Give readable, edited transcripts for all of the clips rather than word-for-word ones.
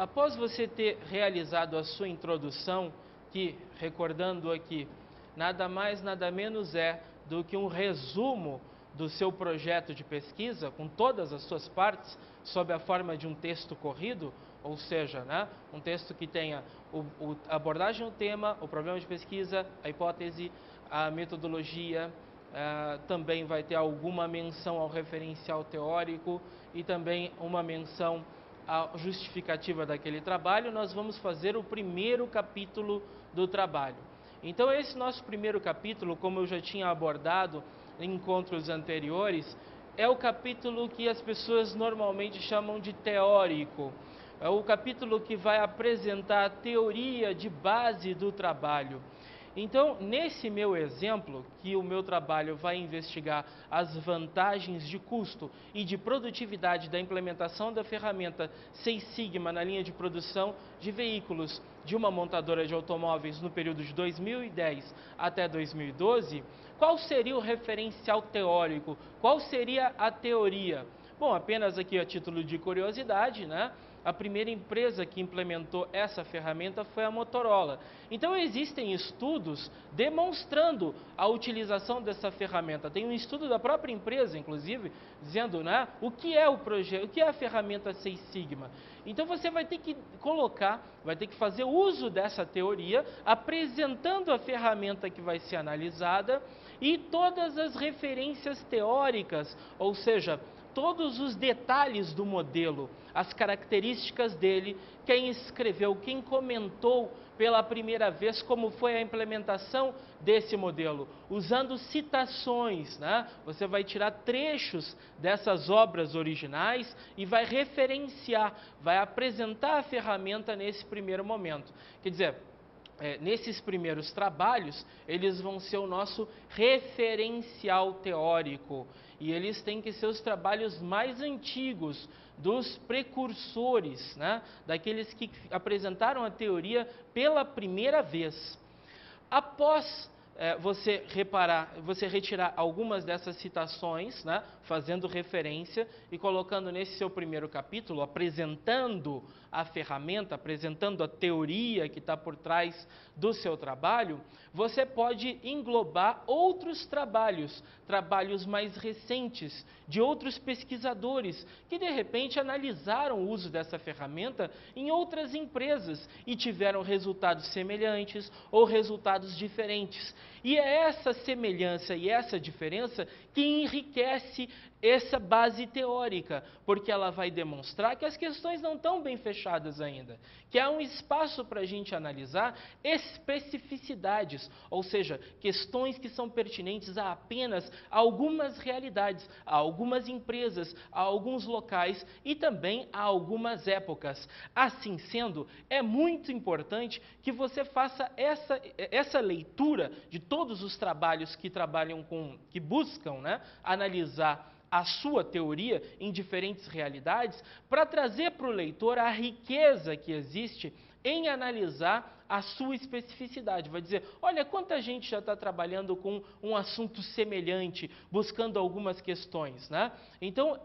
Após você ter realizado a sua introdução, que, recordando aqui, nada mais, nada menos é do que um resumo do seu projeto de pesquisa, com todas as suas partes, sob a forma de um texto corrido, ou seja, né, um texto que tenha a abordagem do tema, o problema de pesquisa, a hipótese, a metodologia, também vai ter alguma menção ao referencial teórico e também uma menção à justificativa daquele trabalho. Nós vamos fazer o primeiro capítulo do trabalho. Então, esse nosso primeiro capítulo, como eu já tinha abordado em encontros anteriores, é o capítulo que as pessoas normalmente chamam de teórico. É o capítulo que vai apresentar a teoria de base do trabalho. Então, nesse meu exemplo, que o meu trabalho vai investigar as vantagens de custo e de produtividade da implementação da ferramenta Seis Sigma na linha de produção de veículos de uma montadora de automóveis no período de 2010 até 2012, qual seria o referencial teórico? Qual seria a teoria? Bom, apenas aqui a título de curiosidade, né? A primeira empresa que implementou essa ferramenta foi a Motorola. Então, existem estudos demonstrando a utilização dessa ferramenta. Tem um estudo da própria empresa, inclusive, dizendo, né, o que é o projeto, o que é a ferramenta Seis Sigma. Então, você vai ter que colocar, vai ter que fazer uso dessa teoria, apresentando a ferramenta que vai ser analisada e todas as referências teóricas, ou seja, todos os detalhes do modelo, as características dele, quem escreveu, quem comentou pela primeira vez como foi a implementação desse modelo, usando citações, né? Você vai tirar trechos dessas obras originais e vai referenciar, vai apresentar a ferramenta nesse primeiro momento. Quer dizer, nesses primeiros trabalhos, eles vão ser o nosso referencial teórico. E eles têm que ser os trabalhos mais antigos, dos precursores, né? Daqueles que apresentaram a teoria pela primeira vez. Após você retirar algumas dessas citações, né, fazendo referência e colocando nesse seu primeiro capítulo, apresentando a ferramenta, apresentando a teoria que está por trás do seu trabalho, você pode englobar outros trabalhos mais recentes, de outros pesquisadores, que de repente analisaram o uso dessa ferramenta em outras empresas e tiveram resultados semelhantes ou resultados diferentes. E é essa semelhança e essa diferença que enriquece essa base teórica, porque ela vai demonstrar que as questões não estão bem fechadas ainda, que há um espaço para a gente analisar especificidades, ou seja, questões que são pertinentes a apenas algumas realidades, a algumas empresas, a alguns locais e também a algumas épocas. Assim sendo, é muito importante que você faça essa leitura de todos os trabalhos que buscam, né, analisar a sua teoria em diferentes realidades, para trazer para o leitor a riqueza que existe em analisar a sua especificidade. Vai dizer, olha, quanta gente já está trabalhando com um assunto semelhante, buscando algumas questões, né? Então,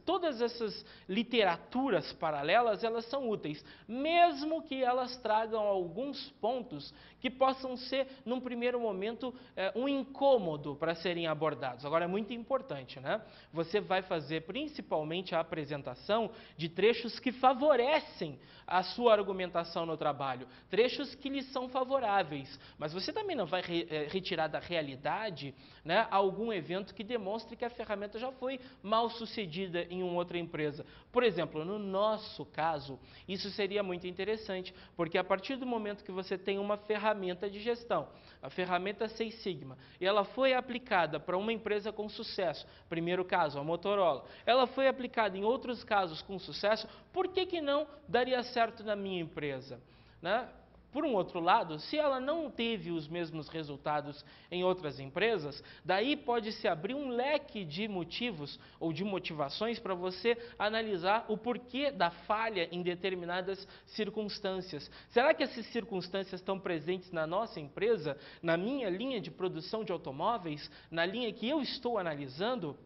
todas essas literaturas paralelas, elas são úteis, mesmo que elas tragam alguns pontos que possam ser, num primeiro momento, um incômodo para serem abordados. Agora, é muito importante, né? Você vai fazer principalmente a apresentação de trechos que favorecem a sua argumentação no trabalho, trechos que lhes são favoráveis, mas você também não vai retirar da realidade, né, algum evento que demonstre que a ferramenta já foi mal sucedida em uma outra empresa. Por exemplo, no nosso caso, isso seria muito interessante, porque a partir do momento que você tem uma ferramenta de gestão, a ferramenta Seis Sigma, e ela foi aplicada para uma empresa com sucesso, primeiro caso, a Motorola, ela foi aplicada em outros casos com sucesso, por que não daria certo na minha empresa? Né? Por um outro lado, se ela não teve os mesmos resultados em outras empresas, daí pode-se abrir um leque de motivos ou de motivações para você analisar o porquê da falha em determinadas circunstâncias. Será que essas circunstâncias estão presentes na nossa empresa, na minha linha de produção de automóveis, na linha que eu estou analisando?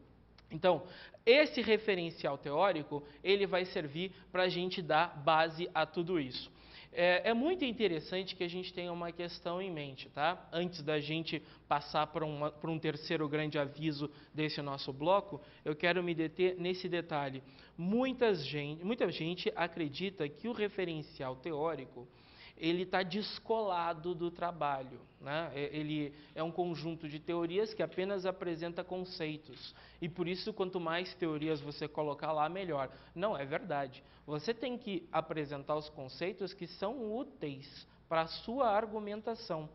Então, esse referencial teórico, ele vai servir para a gente dar base a tudo isso. É muito interessante que a gente tenha uma questão em mente, tá? Antes da gente passar para um terceiro grande aviso desse nosso bloco, eu quero me deter nesse detalhe. Muita gente acredita que o referencial teórico ele está descolado do trabalho, né? Ele é um conjunto de teorias que apenas apresenta conceitos, e por isso quanto mais teorias você colocar lá, melhor. Não é verdade. Você tem que apresentar os conceitos que são úteis para a sua argumentação.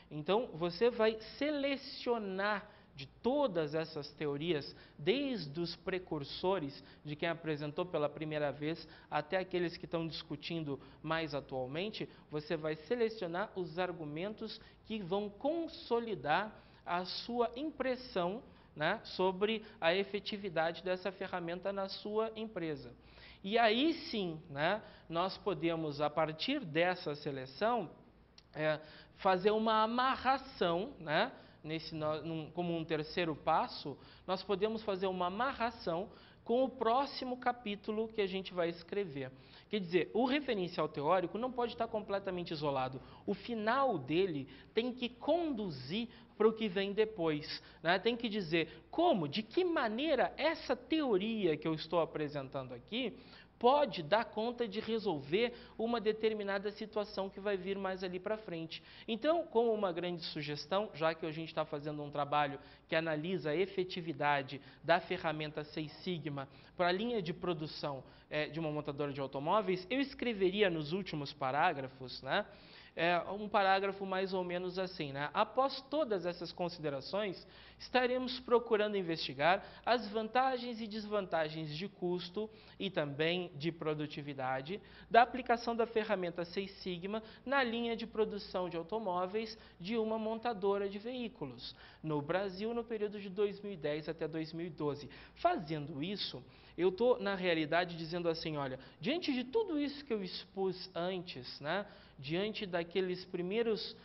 Então, você vai selecionar de todas essas teorias, desde os precursores, de quem apresentou pela primeira vez, até aqueles que estão discutindo mais atualmente, você vai selecionar os argumentos que vão consolidar a sua impressão, né, sobre a efetividade dessa ferramenta na sua empresa. E aí sim, né, nós podemos, a partir dessa seleção, fazer uma amarração, né? Como um terceiro passo, nós podemos fazer uma amarração com o próximo capítulo que a gente vai escrever. Quer dizer, o referencial teórico não pode estar completamente isolado. O final dele tem que conduzir para o que vem depois, né? Tem que dizer como, de que maneira essa teoria que eu estou apresentando aqui pode dar conta de resolver uma determinada situação que vai vir mais ali para frente. Então, como uma grande sugestão, já que a gente está fazendo um trabalho que analisa a efetividade da ferramenta Six Sigma para a linha de produção de uma montadora de automóveis, eu escreveria nos últimos parágrafos, né, um parágrafo mais ou menos assim, né? Após todas essas considerações, estaremos procurando investigar as vantagens e desvantagens de custo e também de produtividade da aplicação da ferramenta Six Sigma na linha de produção de automóveis de uma montadora de veículos no Brasil no período de 2010 até 2012. Fazendo isso, eu estou, na realidade, dizendo assim, olha, diante de tudo isso que eu expus antes, né, diante daqueles primeiros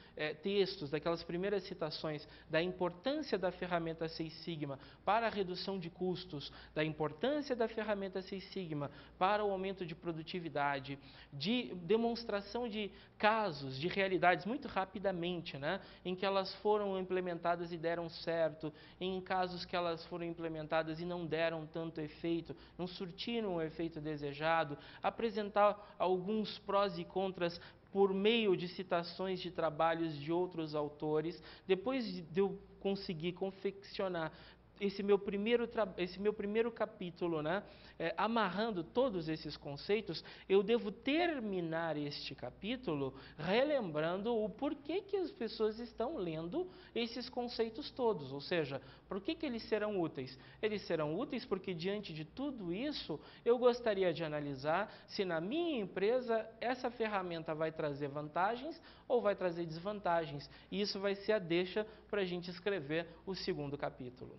textos, daquelas primeiras citações da importância da ferramenta Six Sigma para a redução de custos, da importância da ferramenta Six Sigma para o aumento de produtividade, de demonstração de casos, de realidades muito rapidamente, né, em que elas foram implementadas e deram certo, em casos que elas foram implementadas e não deram tanto efeito, não surtiram o efeito desejado, apresentar alguns prós e contras por meio de citações de trabalhos de outros autores. Depois de eu conseguir confeccionar esse meu primeiro capítulo, né, amarrando todos esses conceitos, eu devo terminar este capítulo relembrando o porquê que as pessoas estão lendo esses conceitos todos, ou seja, por que eles serão úteis? Eles serão úteis porque, diante de tudo isso, eu gostaria de analisar se na minha empresa essa ferramenta vai trazer vantagens ou vai trazer desvantagens, e isso vai ser a deixa para a gente escrever o segundo capítulo.